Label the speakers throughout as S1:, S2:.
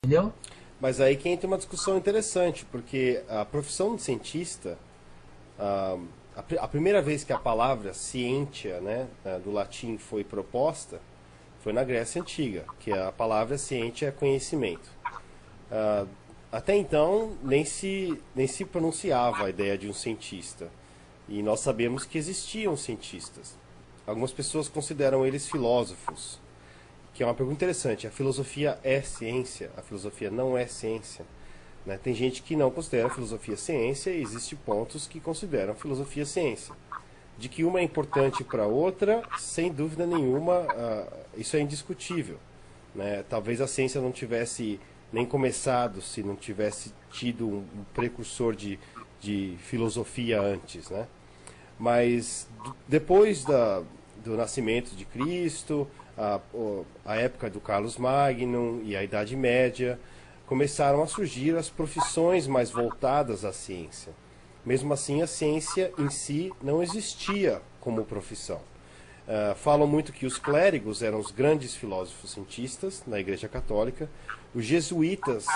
S1: entendeu?
S2: Mas aí que entra uma discussão interessante, porque a profissão de cientista, a, a primeira vez que a palavra cientia, né, do latim foi proposta, foi na Grécia Antiga, que a palavra cientia é conhecimento. Ah, Até então, nem se pronunciava a ideia de um cientista. E nós sabemos que existiam cientistas. Algumas pessoas consideram eles filósofos, que é uma pergunta interessante. A filosofia é ciência? A filosofia não é ciência? Né? Tem gente que não considera a filosofia ciência e existem pontos que consideram a filosofia ciência. De que uma é importante para a outra, sem dúvida nenhuma, isso é indiscutível. Né? Talvez a ciência não tivesse nem começado se não tivesse tido um precursor de filosofia antes. Né? Mas depois do nascimento de Cristo, a época do Carlos Magno e a Idade Média, começaram a surgir as profissões mais voltadas à ciência. Mesmo assim, a ciência em si não existia como profissão. Falam muito que os clérigos eram os grandes filósofos cientistas na Igreja Católica. Os jesuítas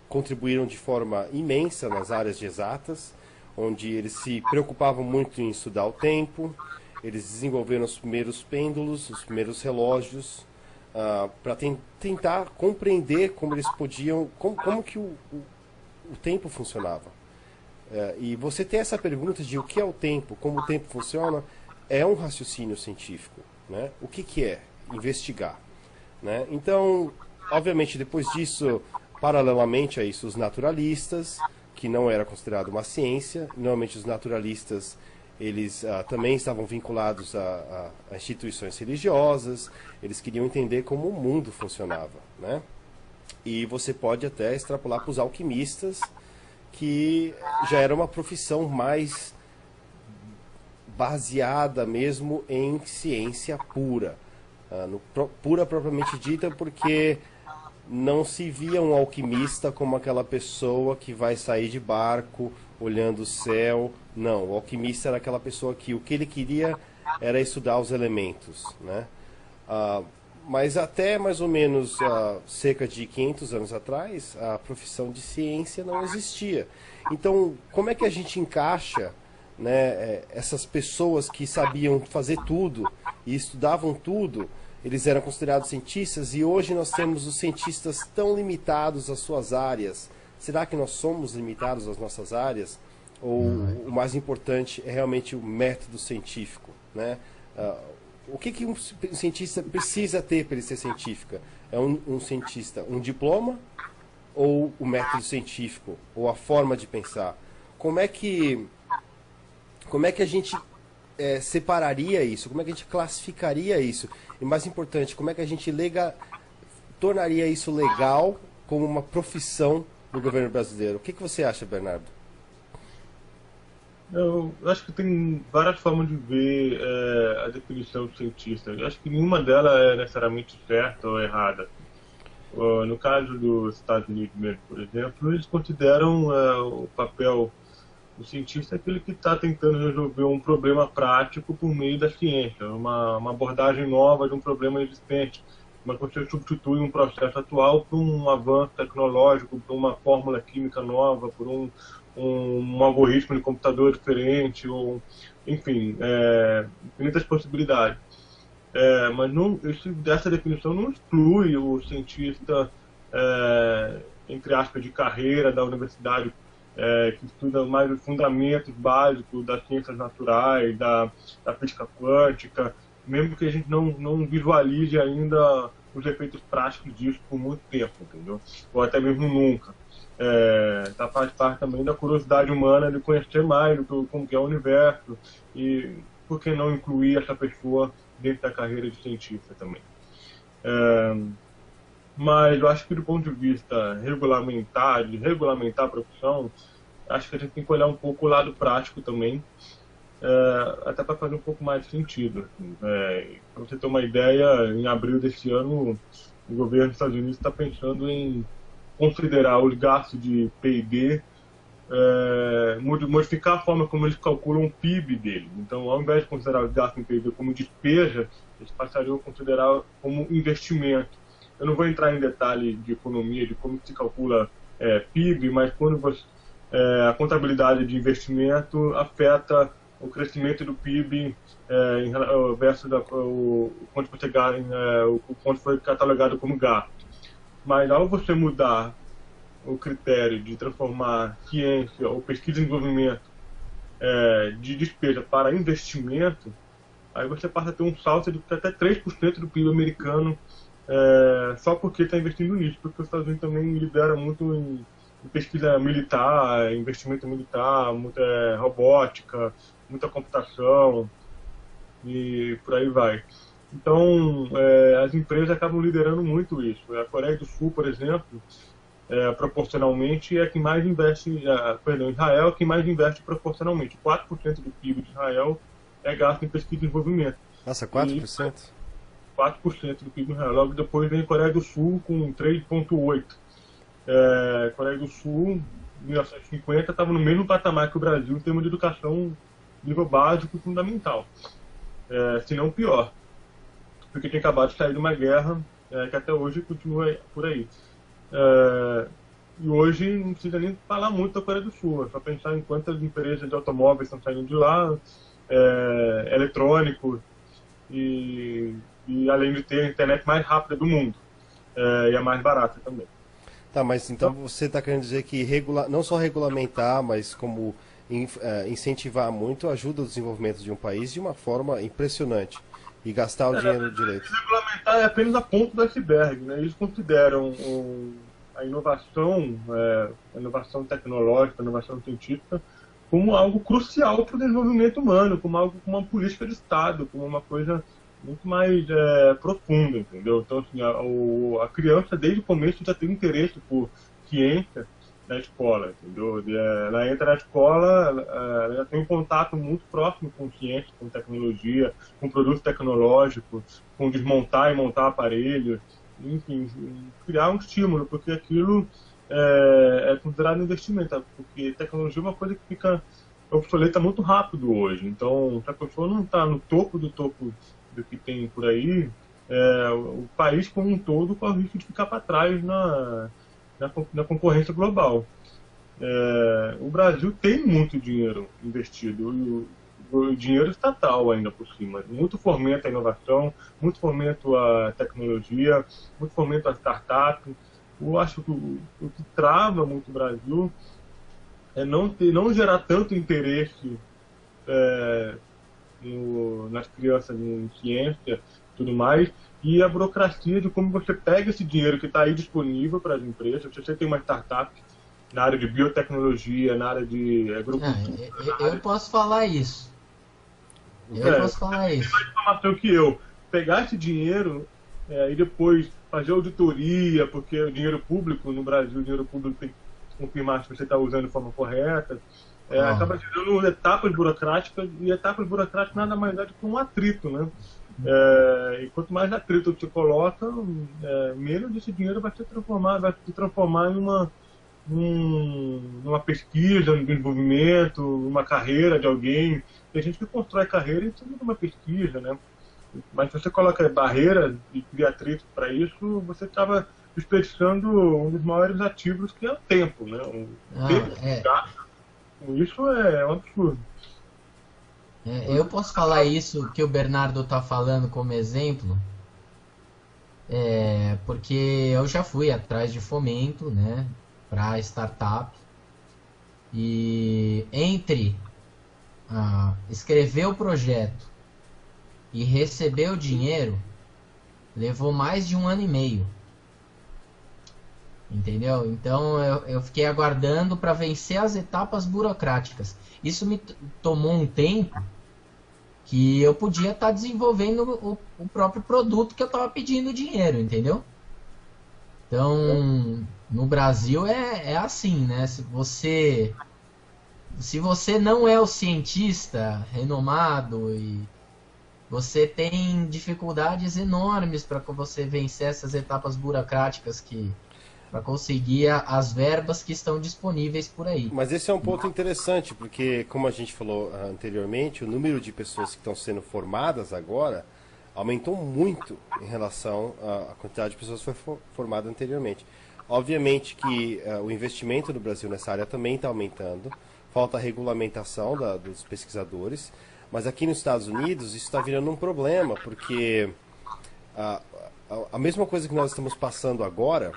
S2: contribuíram de forma imensa nas áreas de exatas, onde eles se preocupavam muito em estudar o tempo. Eles desenvolveram os primeiros pêndulos, os primeiros relógios, para tentar compreender como eles podiam, como que o tempo funcionava. E você ter essa pergunta de o que é o tempo, como o tempo funciona, é um raciocínio científico. Né? O que é? Investigar. Né? Então, obviamente, depois disso, paralelamente a isso, os naturalistas, que não era considerado uma ciência. Normalmente os naturalistas, eles também estavam vinculados a instituições religiosas, eles queriam entender como o mundo funcionava. Né? E você pode até extrapolar para os alquimistas, que já era uma profissão mais baseada mesmo em ciência pura. Pura propriamente dita, porque não se via um alquimista como aquela pessoa que vai sair de barco olhando o céu. Não, o alquimista era aquela pessoa que o que ele queria era estudar os elementos. Né? Mas até mais ou menos cerca de 500 anos atrás, a profissão de ciência não existia. Então, como é que a gente encaixa, né, essas pessoas que sabiam fazer tudo e estudavam tudo? Eles eram considerados cientistas e hoje nós temos os cientistas tão limitados às suas áreas. Será que nós somos limitados às nossas áreas? Ou o mais importante é realmente o método científico? Né? O que um cientista precisa ter para ele ser científica? É um cientista, um diploma ou o método científico? Ou a forma de pensar? Como é que a gente separaria isso? Como é que a gente classificaria isso? E mais importante, como é que a gente tornaria isso legal como uma profissão do governo brasileiro? O que você acha, Bernardo?
S3: Eu acho que tem várias formas de ver a definição de cientista. Eu acho que nenhuma delas é necessariamente certa ou errada. No caso dos Estados Unidos mesmo, por exemplo, eles consideram o papel do cientista aquele que está tentando resolver um problema prático por meio da ciência, uma abordagem nova de um problema existente, mas você substitui um processo atual por um avanço tecnológico, por uma fórmula química nova, por um algoritmo de computador diferente, ou, enfim, infinitas possibilidades. Mas essa definição não exclui o cientista, entre aspas, de carreira da universidade, que estuda mais os fundamentos básicos das ciências naturais, da física quântica, mesmo que a gente não visualize ainda os efeitos práticos disso por muito tempo, entendeu? Ou até mesmo nunca. Faz parte também da curiosidade humana de conhecer mais do como que é o universo e por que não incluir essa pessoa dentro da carreira de cientista também. Mas eu acho que do ponto de vista de regulamentar a profissão, acho que a gente tem que olhar um pouco o lado prático também, até para fazer um pouco mais de sentido. Para você ter uma ideia, em abril deste ano, o governo dos Estados Unidos está pensando em considerar os gastos de P&D, modificar a forma como eles calculam o PIB deles. Então, ao invés de considerar os gastos em P&D como despesa, eles passariam a considerar como investimento. eu não vou entrar em detalhe de economia, de como se calcula PIB, mas quando a contabilidade de investimento afeta o crescimento do PIB versus o quanto você ganha, o quanto foi catalogado como gasto. Mas ao você mudar o critério de transformar ciência ou pesquisa e desenvolvimento de despesa para investimento, aí você passa a ter um salto de até 3% do PIB americano só porque está investindo nisso, porque os Estados Unidos também libera muito em pesquisa militar, investimento militar, muita robótica, muita computação e por aí vai. Então, as empresas acabam liderando muito isso. A Coreia do Sul, por exemplo, proporcionalmente é quem mais investe, Israel é quem mais investe proporcionalmente. 4% do PIB de Israel é gasto em pesquisa e desenvolvimento.
S2: Nossa, 4%?
S3: 4% do PIB de Israel. Logo depois vem a Coreia do Sul com 3,8%. Coreia do Sul, em 1950, estava no mesmo patamar que o Brasil em termos de educação nível básico e fundamental. Se não pior. Porque tinha acabado de sair de uma guerra que até hoje continua por aí. E hoje não precisa nem falar muito da Coreia do Sul, é só pensar em quantas empresas de automóveis estão saindo de lá, eletrônicos, e além de ter a internet mais rápida do mundo, e a mais barata também.
S2: Tá, mas então você está querendo dizer que não só regulamentar, mas como incentivar muito ajuda o desenvolvimento de um país de uma forma impressionante e gastar o dinheiro direito.
S3: Regulamentar é apenas a ponta do iceberg, né? Eles consideram a inovação tecnológica, a inovação científica, como algo crucial para o desenvolvimento humano, como uma política de Estado, como uma coisa muito mais profunda, entendeu? Então, assim, a criança, desde o começo, já tem interesse por ciência na escola, entendeu? Ela entra na escola, ela já tem um contato muito próximo com ciência, com tecnologia, com produtos tecnológicos, com desmontar e montar aparelhos, enfim, criar um estímulo, porque aquilo é considerado investimento, porque tecnologia é uma coisa que fica obsoleta muito rápido hoje. Então, se a pessoa não está no topo do que tem por aí, o país como um todo corre o risco de ficar para trás na concorrência global. O Brasil tem muito dinheiro investido, o dinheiro estatal ainda por cima. Muito fomento à inovação, muito fomento à tecnologia, muito fomento à startup. Eu acho que o que trava muito o Brasil é não gerar tanto interesse nas crianças em ciência e tudo mais, e a burocracia de como você pega esse dinheiro que está aí disponível para as empresas. Se você tem uma startup na área de biotecnologia, na área de agricultura...
S1: Eu posso falar isso. Eu posso falar isso.
S3: Tem mais informação que eu. Pegar esse dinheiro e depois fazer auditoria, porque o dinheiro público no Brasil, o dinheiro público tem que confirmar se você está usando de forma correta. Acaba gerando etapas burocráticas, e etapas burocráticas nada mais é do que um atrito, né? E quanto mais atrito você coloca, menos esse dinheiro vai se transformar em uma pesquisa, um desenvolvimento, uma carreira de alguém. Tem gente que constrói carreira em cima de uma pesquisa, né? Mas se você coloca barreiras e cria atrito para isso, você acaba desperdiçando um dos maiores ativos, que é o tempo, né? Isso é um absurdo.
S1: Eu posso falar isso que o Bernardo está falando como exemplo, porque eu já fui atrás de fomento, né, para startup, e entre escrever o projeto e receber o dinheiro levou mais de 1 ano e meio. Entendeu? Então eu fiquei aguardando para vencer as etapas burocráticas. Isso me tomou um tempo que eu podia estar desenvolvendo o próprio produto que eu estava pedindo dinheiro, entendeu? Então, no Brasil é assim, né? Se você não é o cientista renomado e você tem dificuldades enormes para você vencer essas etapas burocráticas para conseguir as verbas que estão disponíveis por aí.
S2: Mas esse é um ponto interessante, porque, como a gente falou anteriormente, o número de pessoas que estão sendo formadas agora aumentou muito em relação à quantidade de pessoas que foi formada anteriormente. Obviamente que o investimento no Brasil nessa área também está aumentando, falta a regulamentação dos pesquisadores, mas aqui nos Estados Unidos isso está virando um problema, porque a mesma coisa que nós estamos passando agora,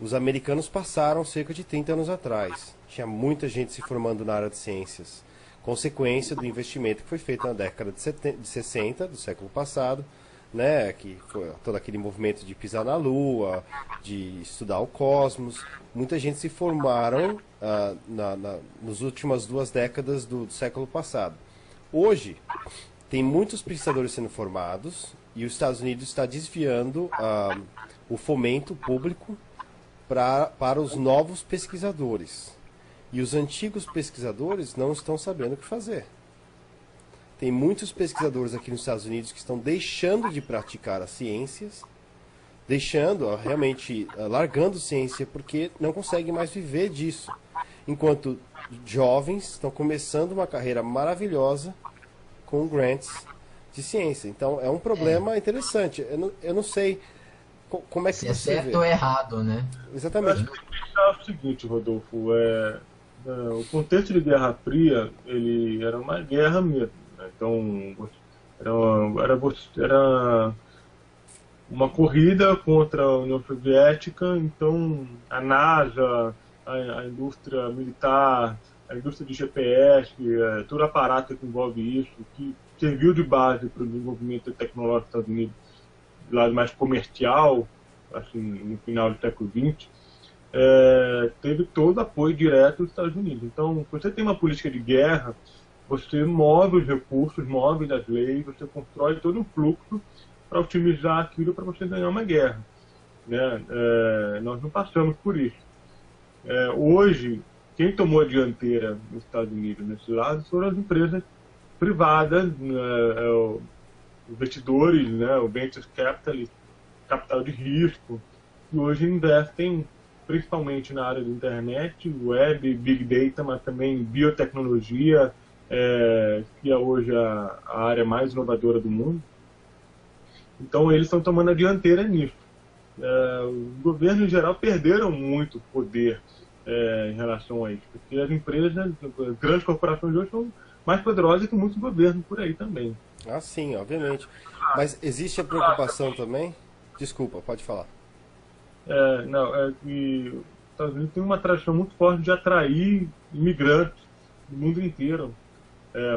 S2: os americanos passaram cerca de 30 anos atrás. Tinha muita gente se formando na área de ciências, consequência do investimento que foi feito na década de 60 do século passado, né, que foi todo aquele movimento de pisar na Lua, de estudar o cosmos. Muita gente se formaram nas últimas 2 décadas do século passado. Hoje, tem muitos pesquisadores sendo formados e os Estados Unidos está desviando o fomento público para os novos pesquisadores. E os antigos pesquisadores não estão sabendo o que fazer. Tem muitos pesquisadores aqui nos Estados Unidos que estão deixando de praticar as ciências, realmente largando ciência porque não conseguem mais viver disso. Enquanto jovens estão começando uma carreira maravilhosa com grants de ciência. Então é um problema interessante. Eu não sei como é que
S1: Se
S2: você
S1: é certo
S2: vê.
S1: ou errado, né?
S2: Exatamente.
S3: Eu acho que tem que pensar o seguinte, Rodolfo, o contexto de Guerra Fria, ele era uma guerra mesmo, né? Então, era uma corrida contra a União Soviética, então a NASA, a indústria militar, a indústria de GPS, todo o aparato que envolve isso, que serviu de base para o desenvolvimento tecnológico dos Estados Unidos, do lado mais comercial, assim, no final do século XX, teve todo o apoio direto dos Estados Unidos. Então, se você tem uma política de guerra, você move os recursos, move as leis, você constrói todo um fluxo para otimizar aquilo para você ganhar uma guerra, né? Nós não passamos por isso. Hoje, quem tomou a dianteira nos Estados Unidos nesse lado foram as empresas privadas, investidores, né, o venture capital de risco, que hoje investem principalmente na área da internet, web, big data, mas também biotecnologia, que é hoje a área mais inovadora do mundo. Então eles estão tomando a dianteira nisso. Os governos em geral perderam muito poder em relação a isso, porque as empresas, as grandes corporações hoje são mais poderosas que muitos governos por aí também.
S2: Ah, sim, obviamente. Mas existe a preocupação também? Desculpa, pode falar.
S3: Que os Estados Unidos tem uma tradição muito forte de atrair imigrantes do mundo inteiro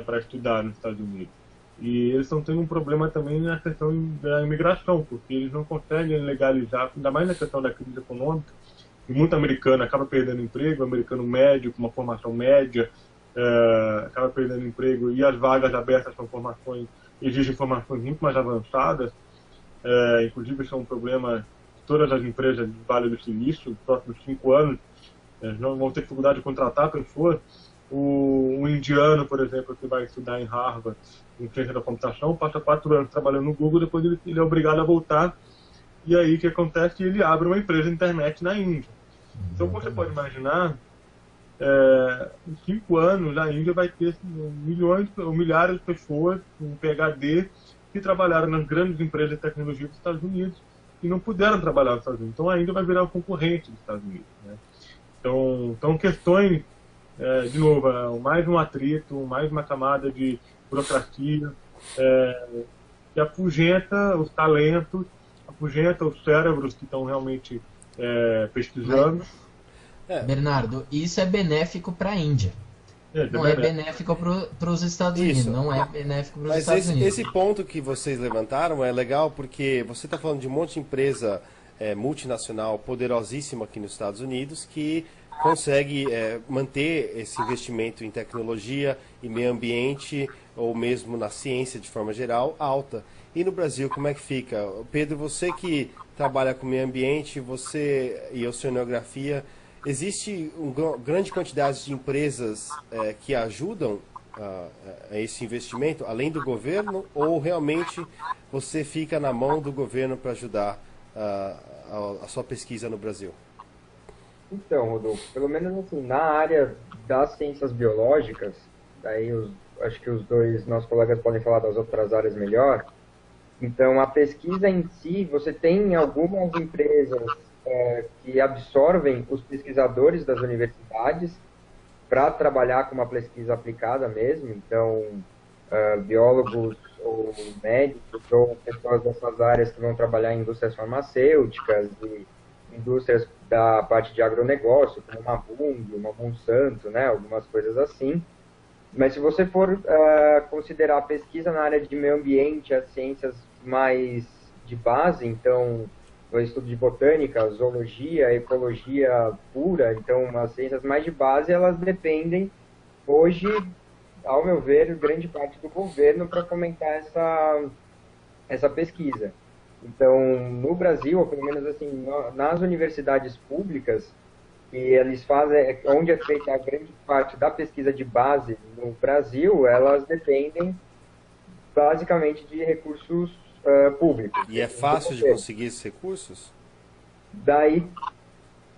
S3: para estudar nos Estados Unidos. E eles estão tendo um problema também na questão da imigração, porque eles não conseguem legalizar, ainda mais na questão da crise econômica, e muito americano acaba perdendo emprego, americano médio, com uma formação média, acaba perdendo emprego, e as vagas abertas são exigem formações muito mais avançadas, inclusive isso é um problema de todas as empresas do Vale do Silício, nos próximos 5 anos, não vão ter dificuldade de contratar pessoas. Um indiano, por exemplo, que vai estudar em Harvard, em ciência da computação, passa 4 anos trabalhando no Google, depois ele é obrigado a voltar, e aí o que acontece? Ele abre uma empresa de internet na Índia. Então você pode imaginar, em 5 anos a Índia vai ter milhões ou milhares de pessoas com PhD que trabalharam nas grandes empresas de tecnologia dos Estados Unidos e não puderam trabalhar nos Estados Unidos. Então a Índia vai virar um concorrente dos Estados Unidos, né? Então questões, de novo, mais um atrito, mais uma camada de burocracia que afugenta os talentos, afugenta os cérebros que estão realmente pesquisando.
S1: Bernardo, isso é benéfico para a Índia. Não é benéfico para os Estados Unidos.
S2: Isso.
S1: Não é benéfico para os
S2: Mas
S1: Estados Unidos.
S2: esse ponto que vocês levantaram é legal porque você está falando de um monte de empresa multinacional poderosíssima aqui nos Estados Unidos que consegue manter esse investimento em tecnologia e meio ambiente ou mesmo na ciência de forma geral alta. E no Brasil, como é que fica? Pedro, você que trabalha com meio ambiente, você e oceanografia, existe uma grande quantidade de empresas que ajudam a esse investimento, além do governo, ou realmente você fica na mão do governo para ajudar a sua pesquisa no Brasil?
S4: Então, Rodolfo, pelo menos assim, na área das ciências biológicas, daí acho que os dois nossos colegas podem falar das outras áreas melhor, Então, a pesquisa em si, você tem algumas empresas que absorvem os pesquisadores das universidades para trabalhar com uma pesquisa aplicada mesmo. Então, biólogos ou médicos ou pessoas dessas áreas que vão trabalhar em indústrias farmacêuticas e indústrias da parte de agronegócio, como uma Bunge, uma Monsanto, né, algumas coisas assim. Mas se você for considerar a pesquisa na área de meio ambiente, as ciências mais de base, então o estudo de botânica, zoologia, ecologia pura, então as ciências mais de base, elas dependem hoje, ao meu ver, grande parte do governo para fomentar essa pesquisa. Então, no Brasil, ou pelo menos assim, nas universidades públicas, que eles fazem, onde é feita a grande parte da pesquisa de base no Brasil, elas dependem basicamente de recursos públicos.
S2: E é fácil de conseguir esses recursos?
S4: Daí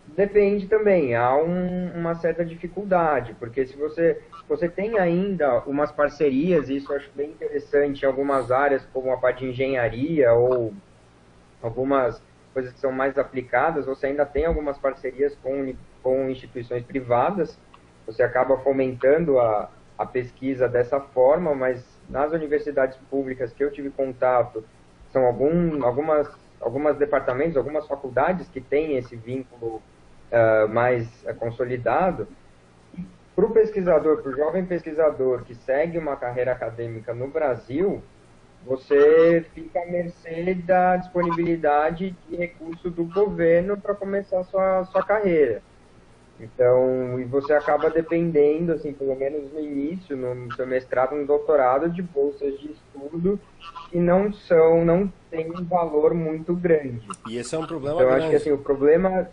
S4: depende também, há uma certa dificuldade, porque se você tem ainda umas parcerias, e isso eu acho bem interessante em algumas áreas, como a parte de engenharia ou algumas coisas que são mais aplicadas, você ainda tem algumas parcerias com instituições privadas, você acaba fomentando a pesquisa dessa forma, mas nas universidades públicas que eu tive contato, são algumas departamentos, algumas faculdades que têm esse vínculo mais consolidado. Para o pesquisador, para o jovem pesquisador que segue uma carreira acadêmica no Brasil, você fica à mercê da disponibilidade de recurso do governo para começar a sua carreira. Então, e você acaba dependendo, assim, pelo menos no início, no seu mestrado, no doutorado, de bolsas de estudo que não têm um valor muito grande.
S2: E esse é um problema
S4: então,
S2: grande.
S4: Eu acho que assim, o problema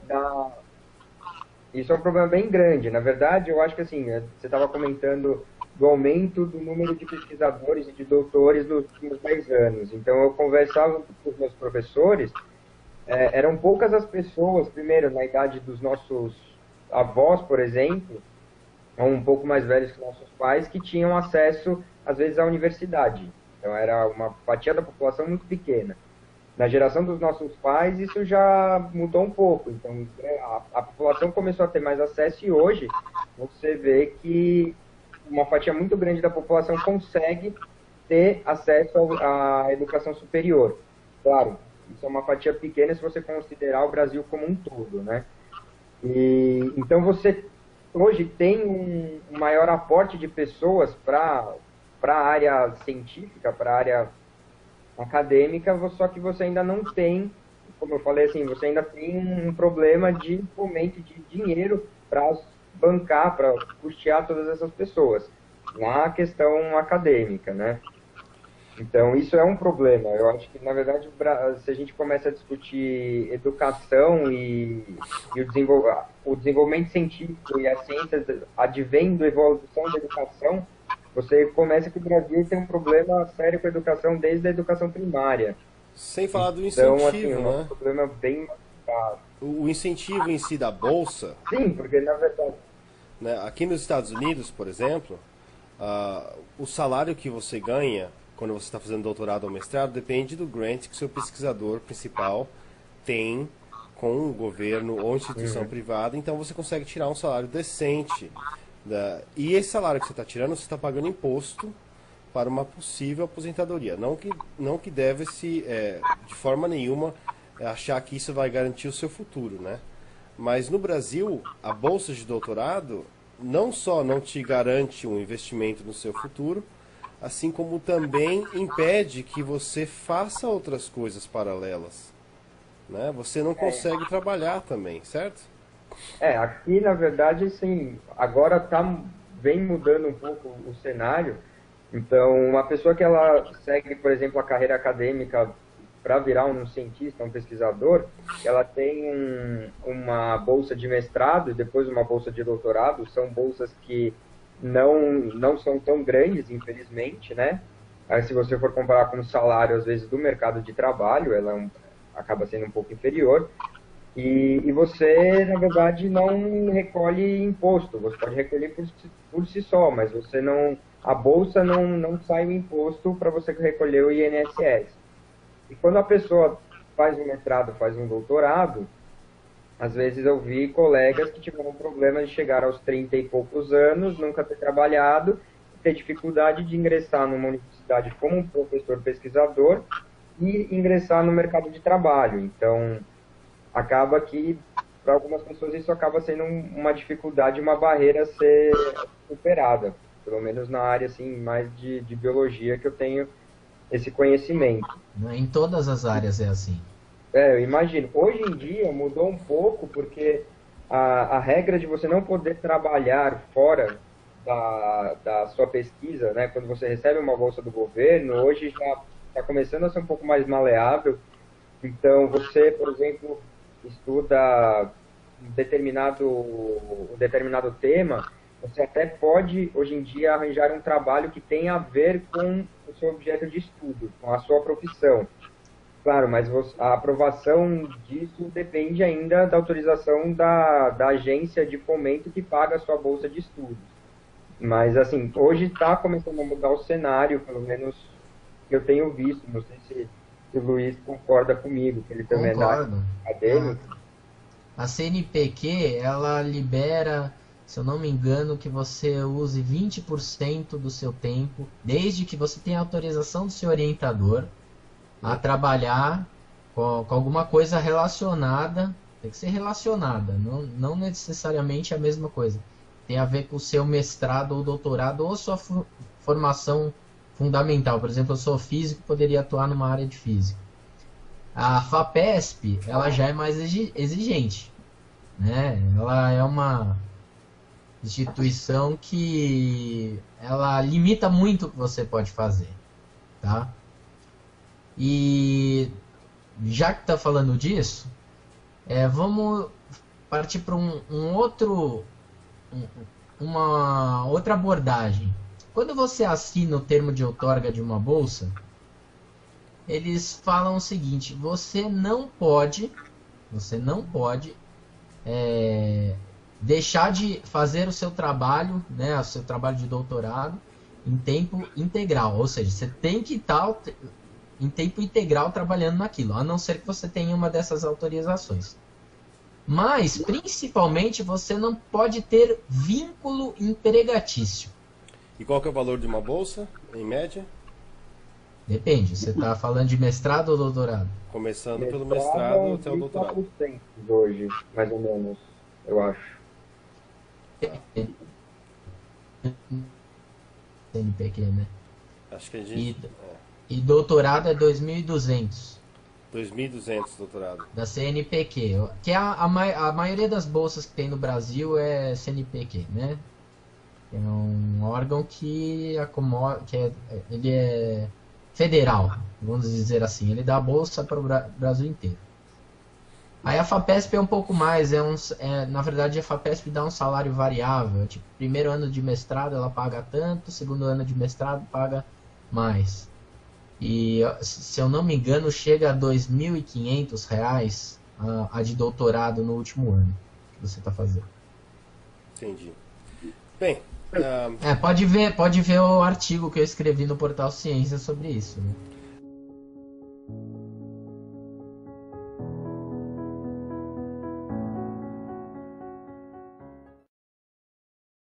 S4: isso é um problema bem grande. Na verdade, eu acho que assim, você estava comentando do aumento do número de pesquisadores e de doutores nos últimos 10 anos. Então, eu conversava com os meus professores, eram poucas as pessoas, primeiro, na idade dos nossos avós, por exemplo, ou um pouco mais velhos que nossos pais, que tinham acesso, às vezes, à universidade. Então, era uma fatia da população muito pequena. Na geração dos nossos pais, isso já mudou um pouco. Então, a população começou a ter mais acesso e hoje você vê que uma fatia muito grande da população consegue ter acesso à educação superior. Claro, isso é uma fatia pequena se você considerar o Brasil como um todo, né? E, então, você hoje tem um maior aporte de pessoas para a área científica, para a área acadêmica, só que você ainda não tem, como eu falei assim, você ainda tem um problema de fomento de dinheiro para bancar, para custear todas essas pessoas, na questão acadêmica, né? Então, isso é um problema. Eu acho que, na verdade, se a gente começa a discutir educação e o desenvolvimento científico e a ciência advém da evolução da educação, você começa que o Brasil tem um problema sério com a educação desde a educação primária.
S2: Sem falar do incentivo,
S4: então, assim,
S2: né?
S4: É um problema bem marcado.
S2: O incentivo em si da bolsa...
S4: Sim, porque, na verdade...
S2: Né, aqui nos Estados Unidos, por exemplo, o salário que você ganha quando você está fazendo doutorado ou mestrado depende do grant que o seu pesquisador principal tem com o governo ou instituição privada, então você consegue tirar um salário decente. E esse salário que você está tirando, você está pagando imposto para uma possível aposentadoria. Não que deve-se, de forma nenhuma, achar que isso vai garantir o seu futuro, né? Mas no Brasil, a bolsa de doutorado não só não te garante um investimento no seu futuro, assim como também impede que você faça outras coisas paralelas, né? Você não consegue trabalhar também, certo?
S4: Aqui, na verdade, sim, agora vem mudando um pouco o cenário. Então, uma pessoa que ela segue, por exemplo, a carreira acadêmica para virar um cientista, um pesquisador, ela tem uma bolsa de mestrado e depois uma bolsa de doutorado. São bolsas que não são tão grandes, infelizmente, né? Aí, se você for comparar com o salário, às vezes, do mercado de trabalho, ela acaba sendo um pouco inferior. E você, na verdade, não recolhe imposto. Você pode recolher por si só, mas você não... A bolsa não sai o imposto para você recolher o INSS. E quando a pessoa faz um mestrado, faz um doutorado, às vezes eu vi colegas que tiveram problema de chegar aos 30 e poucos anos, nunca ter trabalhado, ter dificuldade de ingressar numa universidade como um professor pesquisador e ingressar no mercado de trabalho. Então, acaba que, para algumas pessoas, isso acaba sendo uma dificuldade, uma barreira a ser superada, pelo menos na área assim, mais de biologia, que eu tenho esse conhecimento.
S1: Em todas as áreas é assim.
S4: Eu imagino. Hoje em dia mudou um pouco, porque a regra de você não poder trabalhar fora da sua pesquisa, né, quando você recebe uma bolsa do governo, hoje já está começando a ser um pouco mais maleável. Então, você, por exemplo, estuda um determinado tema, você até pode, hoje em dia, arranjar um trabalho que tenha a ver com o seu objeto de estudo, com a sua profissão. Claro, mas a aprovação disso depende ainda da autorização da agência de fomento que paga a sua bolsa de estudos. Mas, assim, hoje está começando a mudar o cenário, pelo menos que eu tenho visto. Não sei se o Luiz concorda comigo, que ele também
S1: Concordo.
S4: É acadêmico.
S1: A CNPq, ela libera, se eu não me engano, que você use 20% do seu tempo, desde que você tenha autorização do seu orientador, a trabalhar com alguma coisa relacionada, tem que ser relacionada, não necessariamente a mesma coisa. Tem a ver com o seu mestrado ou doutorado ou sua formação fundamental. Por exemplo, eu sou físico, poderia atuar numa área de física. A FAPESP, ela já é mais exigente, né? Ela é uma instituição que ela limita muito o que você pode fazer, tá? E já que está falando disso, vamos partir para uma outra abordagem. Quando você assina o termo de outorga de uma bolsa, eles falam o seguinte: você não pode deixar de fazer o seu trabalho, né, o seu trabalho de doutorado em tempo integral, ou seja, você tem que estar em tempo integral trabalhando naquilo, a não ser que você tenha uma dessas autorizações. Mas, principalmente, você não pode ter vínculo empregatício.
S2: E qual que é o valor de uma bolsa, em média?
S1: Depende, você está falando de mestrado ou doutorado?
S2: Começando pelo mestrado até o doutorado.
S4: 30% hoje, mais ou menos, eu acho.
S1: CNPq, né?
S2: Acho que a gente...
S1: E doutorado é 2.200.
S2: 2.200 doutorado.
S1: Da CNPq, que é a maioria das bolsas que tem no Brasil é CNPq, né? É um órgão que ele é federal, vamos dizer assim. Ele dá bolsa para o Brasil inteiro. Aí a FAPESP é um pouco mais, na verdade a FAPESP dá um salário variável. Tipo, primeiro ano de mestrado ela paga tanto, segundo ano de mestrado paga mais. E, se eu não me engano, chega a R$ 2.500 a de doutorado no último ano que você está fazendo.
S2: Entendi. Bem...
S1: pode ver o artigo que eu escrevi no Portal Ciência sobre isso, né?